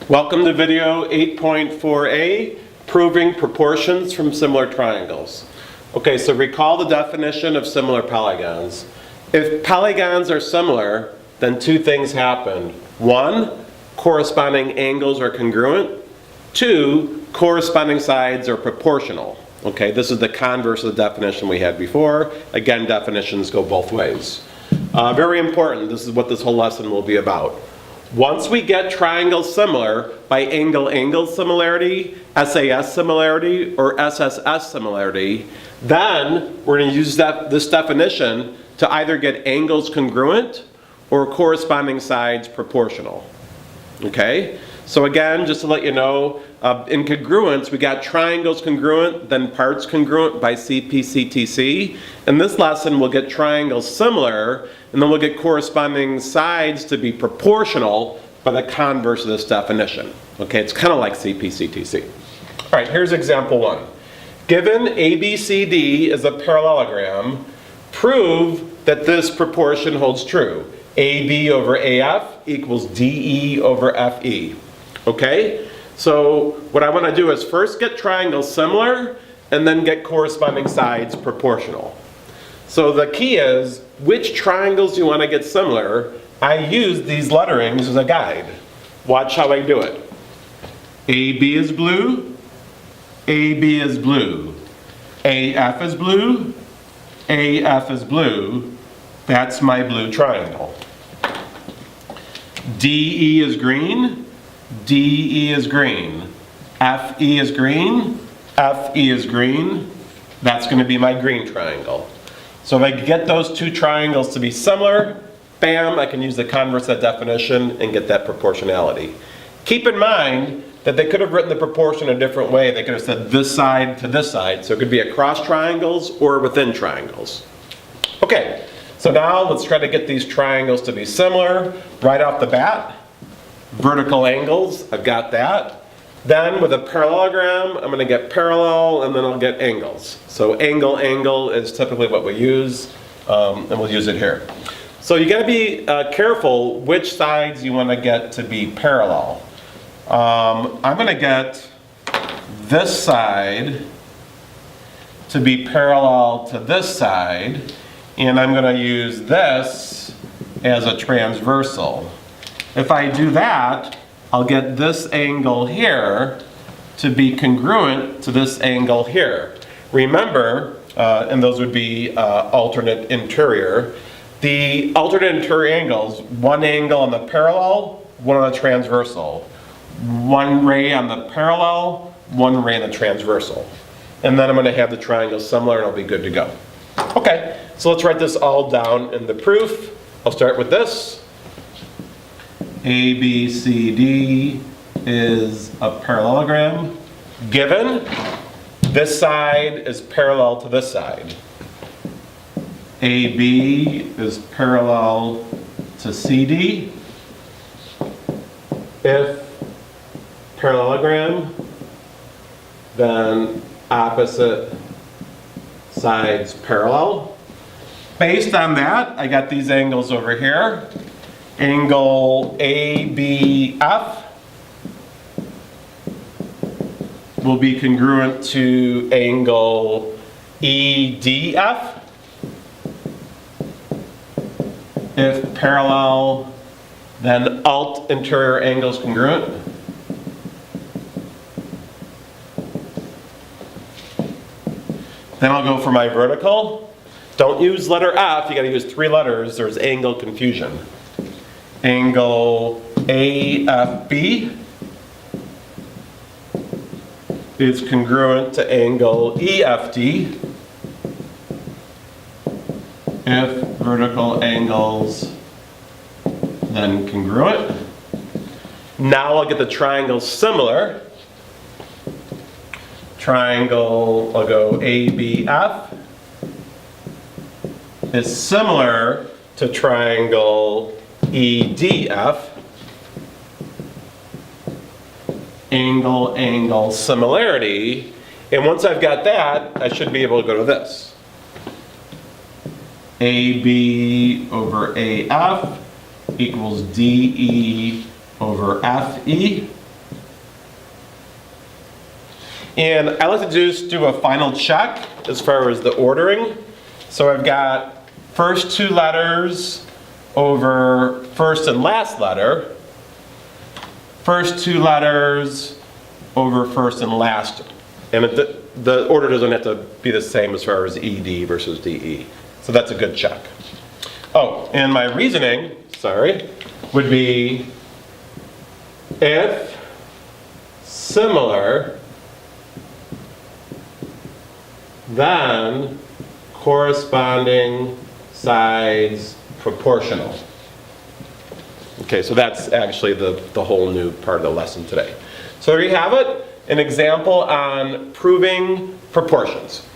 Welcome to video 8.4a, proving proportions from similar triangles. Okay, so recall the definition of similar polygons. If polygons are similar, then two things happen. One, corresponding angles are congruent. Two, corresponding sides are proportional. Okay, this is the converse of the definition we had before. Again, definitions go both ways. Very important, this is what this whole lesson will be about. Once we get triangles similar by angle-angle similarity, SAS similarity, or SSS similarity, then we're going to use this definition to either get angles congruent or corresponding sides proportional. Okay? So again, just to let you know, in congruence, we got triangles congruent, then parts congruent by CP/CTC. In this lesson, we'll get triangles similar, and then we'll get corresponding sides to be proportional by the converse of this definition. Okay, it's kind of like CP/CTC. All right, here's example one. Given ABCD is a parallelogram, prove that this proportion holds true. AB over AF equals DE over FE. Okay? So what I want to do is first get triangles similar and then get corresponding sides proportional. So the key is, which triangles you want to get similar? I use these letterings as a guide. Watch how I do it. AB is blue, AB is blue, AF is blue, AF is blue. That's my blue triangle. DE is green, DE is green, FE is green, FE is green. That's going to be my green triangle. So if I get those two triangles to be similar, bam, I can use the converse of that definition and get that proportionality. Keep in mind that they could have written the proportion a different way. They could have said this side to this side. So it could be across triangles or within triangles. Okay. So now let's try to get these triangles to be similar. Right off the bat, vertical angles, I've got that. Then with a parallelogram, I'm going to get parallel and then I'll get angles. So angle, angle is typically what we use, and we'll use it here. So you got to be careful which sides you want to get to be parallel. I'm going to get this side to be parallel to this side. And I'm going to use this as a transversal. If I do that, I'll get this angle here to be congruent to this angle here. Remember, and those would be alternate interior. The alternate interior angles, one angle on the parallel, one on the transversal. One ray on the parallel, one ray on the transversal. And then I'm going to have the triangles similar and I'll be good to go. Okay. So let's write this all down in the proof. I'll start with this. ABCD is a parallelogram. Given this side is parallel to this side. AB is parallel to CD. If parallelogram, then opposite sides parallel. Based on that, I got these angles over here. Angle ABF will be congruent to angle EDF. If parallel, then alt interior angle is congruent. Then I'll go for my vertical. Don't use letter F, you got to use three letters, there's angle confusion. Angle AFB is congruent to angle EFD if vertical angles, then congruent. Now I'll get the triangles similar. Triangle, I'll go ABF. Is similar to triangle EDF. Angle, angle, similarity. And once I've got that, I should be able to go to this. AB over AF equals DE over FE. And I like to just do a final check as far as the ordering. So I've got first two letters over first and last letter. First two letters over first and last. And the order doesn't have to be the same as far as ED versus DE. So that's a good check. Oh, and my reasoning, would be if similar, then corresponding sides proportional. Okay, so that's actually the whole new part of the lesson today. So there you have it, an example on proving proportions.